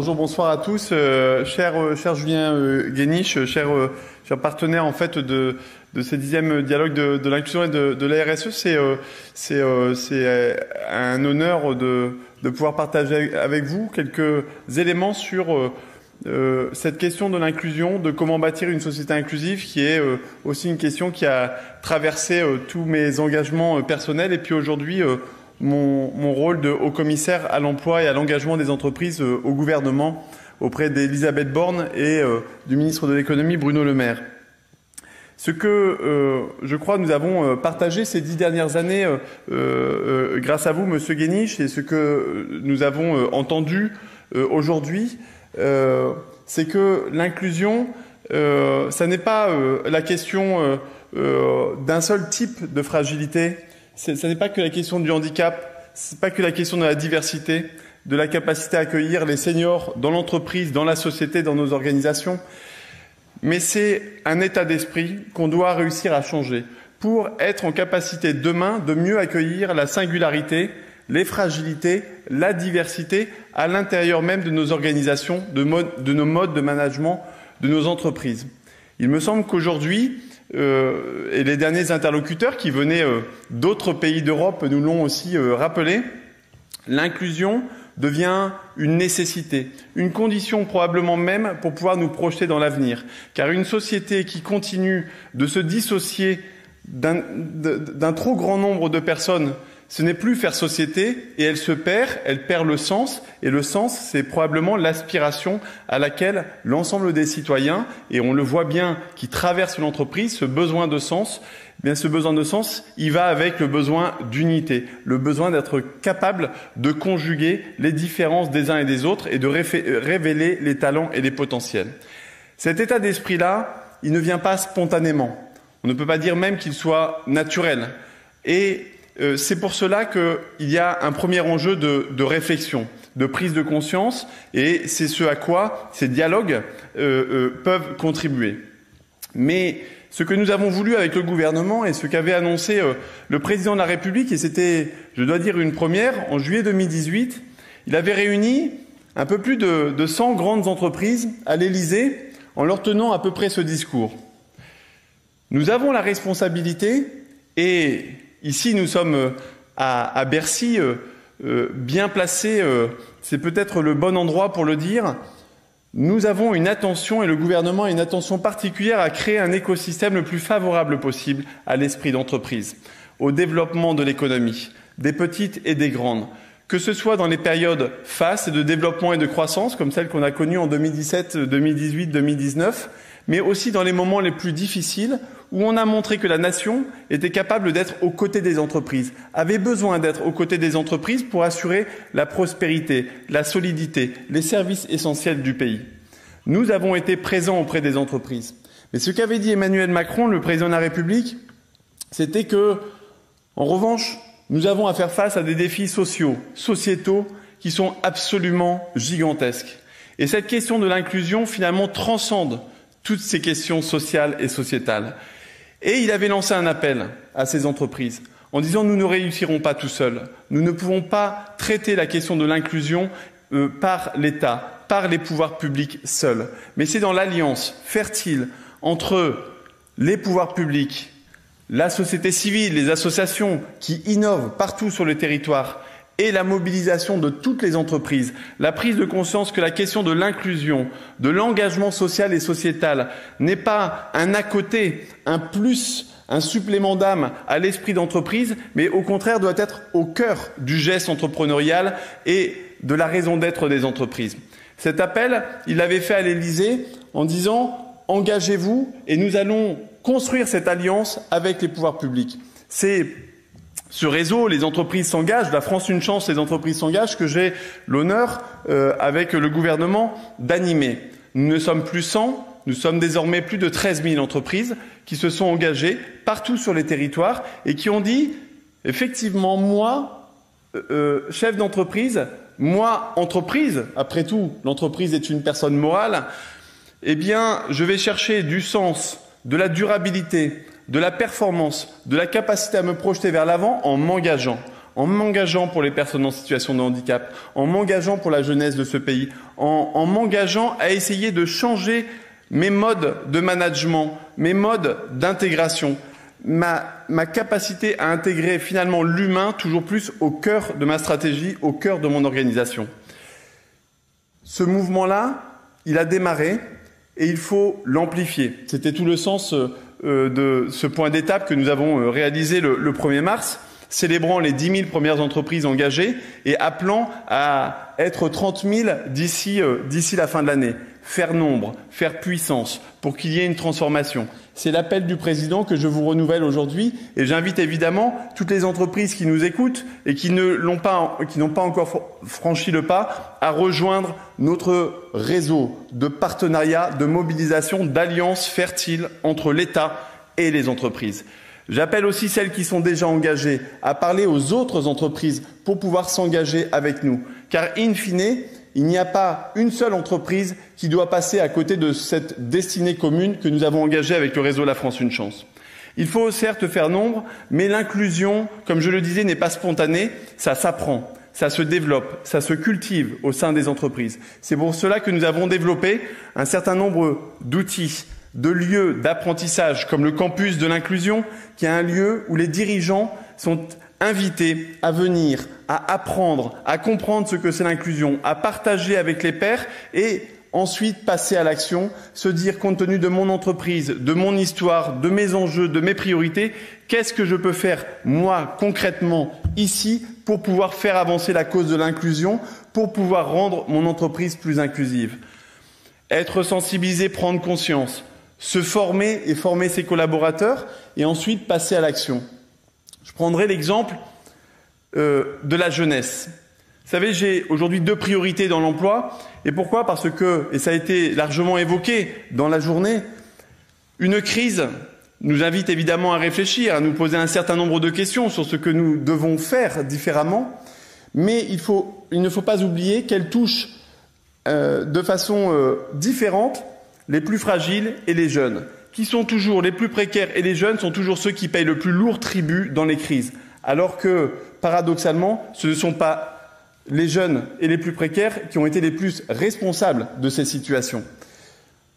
bonjour, bonsoir à tous. Cher Julien Guéniche, cher partenaire en fait de ces 10e dialogues de l'inclusion et de la RSE, c'est un honneur de pouvoir partager avec vous quelques éléments sur cette question de l'inclusion, de comment bâtir une société inclusive, qui est aussi une question qui a traversé tous mes engagements personnels et puis aujourd'hui mon rôle de haut-commissaire à l'emploi et à l'engagement des entreprises au gouvernement auprès d'Elisabeth Borne et du ministre de l'économie Bruno Le Maire. Ce que je crois nous avons partagé ces 10 dernières années grâce à vous, Monsieur Guéniche, et ce que nous avons entendu aujourd'hui, c'est que l'inclusion, ça n'est pas la question d'un seul type de fragilité. Ce n'est pas que la question du handicap, ce n'est pas que la question de la diversité, de la capacité à accueillir les seniors dans l'entreprise, dans la société, dans nos organisations, mais c'est un état d'esprit qu'on doit réussir à changer pour être en capacité demain de mieux accueillir la singularité, les fragilités, la diversité à l'intérieur même de nos organisations, de nos modes de management, de nos entreprises. Il me semble qu'aujourd'hui, et les derniers interlocuteurs qui venaient d'autres pays d'Europe nous l'ont aussi rappelé, l'inclusion devient une nécessité, une condition probablement même pour pouvoir nous projeter dans l'avenir. Car une société qui continue de se dissocier d'un trop grand nombre de personnes, ce n'est plus faire société et elle perd le sens. Et le sens, c'est probablement l'aspiration à laquelle l'ensemble des citoyens, et on le voit bien, qui traversent l'entreprise, ce besoin de sens, eh bien ce besoin de sens, il va avec le besoin d'unité, le besoin d'être capable de conjuguer les différences des uns et des autres et de révéler les talents et les potentiels. Cet état d'esprit-là, il ne vient pas spontanément. On ne peut pas dire même qu'il soit naturel. Et c'est pour cela qu'il y a un premier enjeu de réflexion, de prise de conscience, et c'est ce à quoi ces dialogues peuvent contribuer. Mais ce que nous avons voulu avec le gouvernement et ce qu'avait annoncé le président de la République, et c'était, je dois dire, une première, en juillet 2018, il avait réuni un peu plus de 100 grandes entreprises à l'Élysée en leur tenant à peu près ce discours. Nous avons la responsabilité, et ici nous sommes à Bercy, bien placés, c'est peut-être le bon endroit pour le dire. Nous avons une attention, et le gouvernement a une attention particulière à créer un écosystème le plus favorable possible à l'esprit d'entreprise, au développement de l'économie, des petites et des grandes, que ce soit dans les périodes fastes de développement et de croissance, comme celles qu'on a connues en 2017, 2018, 2019, mais aussi dans les moments les plus difficiles, où on a montré que la nation était capable d'être aux côtés des entreprises, avait besoin d'être aux côtés des entreprises pour assurer la prospérité, la solidité, les services essentiels du pays. Nous avons été présents auprès des entreprises. Mais ce qu'avait dit Emmanuel Macron, le président de la République, c'était que, en revanche, nous avons à faire face à des défis sociétaux, qui sont absolument gigantesques. Et cette question de l'inclusion, finalement, transcende toutes ces questions sociales et sociétales. Et il avait lancé un appel à ces entreprises en disant « Nous ne réussirons pas tout seuls. Nous ne pouvons pas traiter la question de l'inclusion par l'État, par les pouvoirs publics seuls. Mais c'est dans l'alliance fertile entre les pouvoirs publics, la société civile, les associations qui innovent partout sur le territoire et la mobilisation de toutes les entreprises, la prise de conscience que la question de l'inclusion, de l'engagement social et sociétal n'est pas un à côté, un plus, un supplément d'âme à l'esprit d'entreprise, mais au contraire doit être au cœur du geste entrepreneurial et de la raison d'être des entreprises. Cet appel, il l'avait fait à l'Élysée en disant « Engagez-vous et nous allons construire cette alliance avec les pouvoirs publics ». C'est ce réseau, les entreprises s'engagent, la France une chance, les entreprises s'engagent, que j'ai l'honneur, avec le gouvernement, d'animer. Nous ne sommes plus 100, nous sommes désormais plus de 13 000 entreprises qui se sont engagées partout sur les territoires et qui ont dit, effectivement, moi, chef d'entreprise, moi, entreprise, après tout, l'entreprise est une personne morale, eh bien, je vais chercher du sens, de la durabilité, de la performance, de la capacité à me projeter vers l'avant en m'engageant en m'engageant pour les personnes en situation de handicap, en m'engageant pour la jeunesse de ce pays, en m'engageant à essayer de changer mes modes de management, mes modes d'intégration, ma capacité à intégrer finalement l'humain toujours plus au cœur de ma stratégie, au cœur de mon organisation. Ce mouvement-là, il a démarré et il faut l'amplifier. C'était tout le sens de ce point d'étape que nous avons réalisé le 1er mars, célébrant les 10 000 premières entreprises engagées et appelant à être 30 000 d'ici la fin de l'année. Faire nombre, faire puissance, pour qu'il y ait une transformation. C'est l'appel du président que je vous renouvelle aujourd'hui et j'invite évidemment toutes les entreprises qui nous écoutent et qui n'ont pas encore franchi le pas à rejoindre notre réseau de partenariats, de mobilisation, d'alliances fertiles entre l'État et les entreprises. J'appelle aussi celles qui sont déjà engagées à parler aux autres entreprises pour pouvoir s'engager avec nous. Car in fine, il n'y a pas une seule entreprise qui doit passer à côté de cette destinée commune que nous avons engagée avec le réseau La France Une Chance. Il faut certes faire nombre, mais l'inclusion, comme je le disais, n'est pas spontanée, ça s'apprend, ça se développe, ça se cultive au sein des entreprises. C'est pour cela que nous avons développé un certain nombre d'outils, de lieux d'apprentissage, comme le campus de l'inclusion, qui est un lieu où les dirigeants sont invités à venir, à apprendre, à comprendre ce que c'est l'inclusion, à partager avec les pairs et ensuite passer à l'action, se dire compte tenu de mon entreprise, de mon histoire, de mes enjeux, de mes priorités, qu'est-ce que je peux faire moi concrètement ici pour pouvoir faire avancer la cause de l'inclusion, pour pouvoir rendre mon entreprise plus inclusive. Être sensibilisé, prendre conscience, se former et former ses collaborateurs et ensuite passer à l'action. Je prendrai l'exemple de la jeunesse. Vous savez, j'ai aujourd'hui 2 priorités dans l'emploi. Et pourquoi? Parce que, et ça a été largement évoqué dans la journée, une crise nous invite évidemment à réfléchir, à nous poser un certain nombre de questions sur ce que nous devons faire différemment. Mais il ne faut pas oublier qu'elle touche de façon différente les plus fragiles et les jeunes, qui sont toujours les plus précaires, et les jeunes sont toujours ceux qui payent le plus lourd tribut dans les crises. Alors que, paradoxalement, ce ne sont pas les jeunes et les plus précaires qui ont été les plus responsables de ces situations.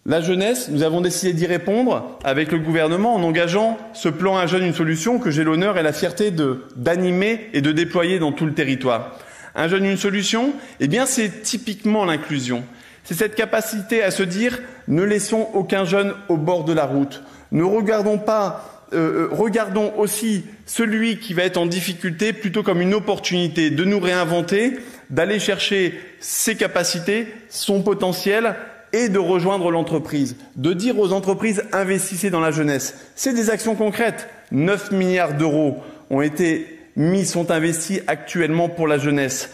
La jeunesse, nous avons décidé d'y répondre avec le gouvernement en engageant ce plan Un jeune, une solution que j'ai l'honneur et la fierté d'animer et de déployer dans tout le territoire. Un jeune, une solution, eh bien c'est typiquement l'inclusion. C'est cette capacité à se dire ne laissons aucun jeune au bord de la route. Ne regardons pas, regardons aussi celui qui va être en difficulté plutôt comme une opportunité de nous réinventer, d'aller chercher ses capacités, son potentiel et de rejoindre l'entreprise. De dire aux entreprises investissez dans la jeunesse. C'est des actions concrètes. 9 milliards d'euros sont investis actuellement pour la jeunesse.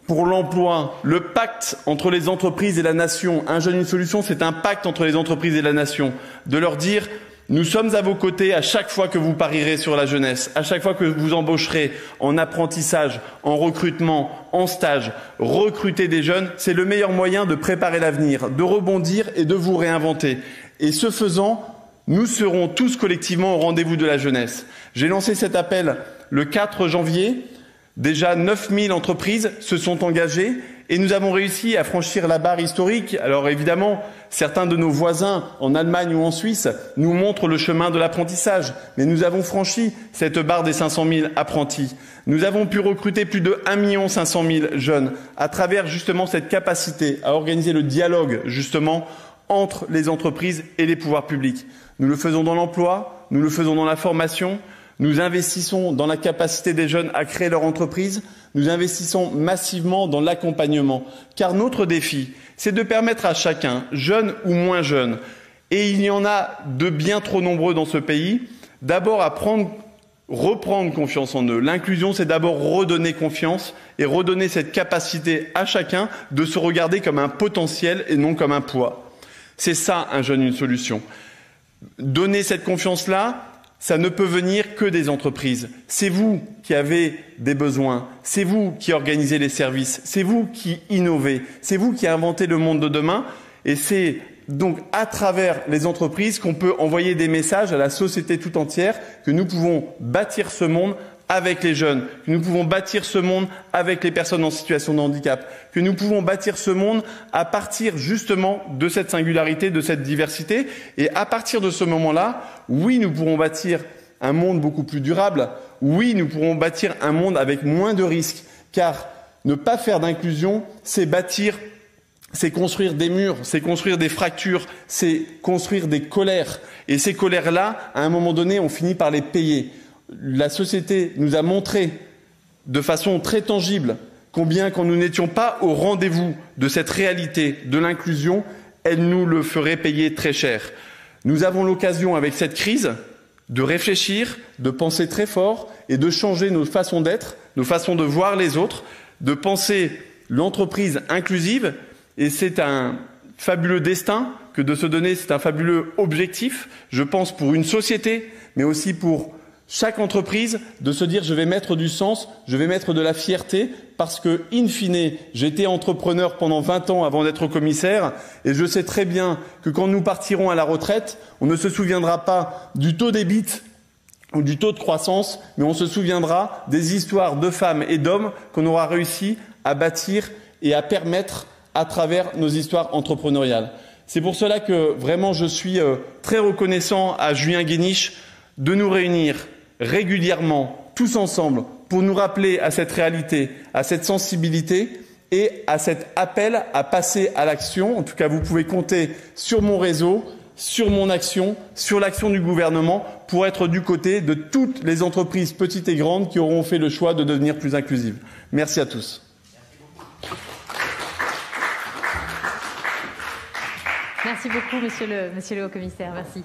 Pour l'emploi, le pacte entre les entreprises et la nation. Un jeune, une solution, c'est un pacte entre les entreprises et la nation. De leur dire, nous sommes à vos côtés à chaque fois que vous parierez sur la jeunesse, à chaque fois que vous embaucherez en apprentissage, en recrutement, en stage. Recruter des jeunes, c'est le meilleur moyen de préparer l'avenir, de rebondir et de vous réinventer. Et ce faisant, nous serons tous collectivement au rendez-vous de la jeunesse. J'ai lancé cet appel le 4 janvier. Déjà 9 000 entreprises se sont engagées et nous avons réussi à franchir la barre historique. Alors évidemment, certains de nos voisins en Allemagne ou en Suisse nous montrent le chemin de l'apprentissage. Mais nous avons franchi cette barre des 500 000 apprentis. Nous avons pu recruter plus de 1 500 000 jeunes à travers justement cette capacité à organiser le dialogue justement entre les entreprises et les pouvoirs publics. Nous le faisons dans l'emploi, nous le faisons dans la formation. Nous investissons dans la capacité des jeunes à créer leur entreprise. Nous investissons massivement dans l'accompagnement. Car notre défi, c'est de permettre à chacun, jeune ou moins jeune, et il y en a de bien trop nombreux dans ce pays, d'abord à reprendre confiance en eux. L'inclusion, c'est d'abord redonner confiance et redonner cette capacité à chacun de se regarder comme un potentiel et non comme un poids. C'est ça, un jeune, une solution. Donner cette confiance-là, ça ne peut venir que des entreprises. C'est vous qui avez des besoins, c'est vous qui organisez les services, c'est vous qui innovez, c'est vous qui inventez le monde de demain et c'est donc à travers les entreprises qu'on peut envoyer des messages à la société tout entière que nous pouvons bâtir ce monde avec les jeunes, que nous pouvons bâtir ce monde avec les personnes en situation de handicap, que nous pouvons bâtir ce monde à partir justement de cette singularité, de cette diversité. Et à partir de ce moment-là, oui, nous pourrons bâtir un monde beaucoup plus durable. Oui, nous pourrons bâtir un monde avec moins de risques. Car ne pas faire d'inclusion, c'est bâtir, c'est construire des murs, c'est construire des fractures, c'est construire des colères. Et ces colères-là, à un moment donné, on finit par les payer. La société nous a montré de façon très tangible combien, quand nous n'étions pas au rendez-vous de cette réalité de l'inclusion, elle nous le ferait payer très cher. Nous avons l'occasion, avec cette crise, de réfléchir, de penser très fort et de changer nos façons d'être, nos façons de voir les autres, de penser l'entreprise inclusive. Et c'est un fabuleux destin que de se donner, c'est un fabuleux objectif, je pense, pour une société, mais aussi pour chaque entreprise, de se dire je vais mettre du sens, je vais mettre de la fierté, parce que, in fine, j'ai été entrepreneur pendant 20 ans avant d'être commissaire, et je sais très bien que quand nous partirons à la retraite, on ne se souviendra pas du taux d'ébit ou du taux de croissance, mais on se souviendra des histoires de femmes et d'hommes qu'on aura réussi à bâtir et à permettre à travers nos histoires entrepreneuriales. C'est pour cela que vraiment je suis très reconnaissant à Julien Guéniche de nous réunir régulièrement, tous ensemble, pour nous rappeler à cette réalité, à cette sensibilité et à cet appel à passer à l'action. En tout cas, vous pouvez compter sur mon réseau, sur mon action, sur l'action du gouvernement pour être du côté de toutes les entreprises petites et grandes qui auront fait le choix de devenir plus inclusives. Merci à tous. Merci beaucoup, monsieur le haut-commissaire. Merci.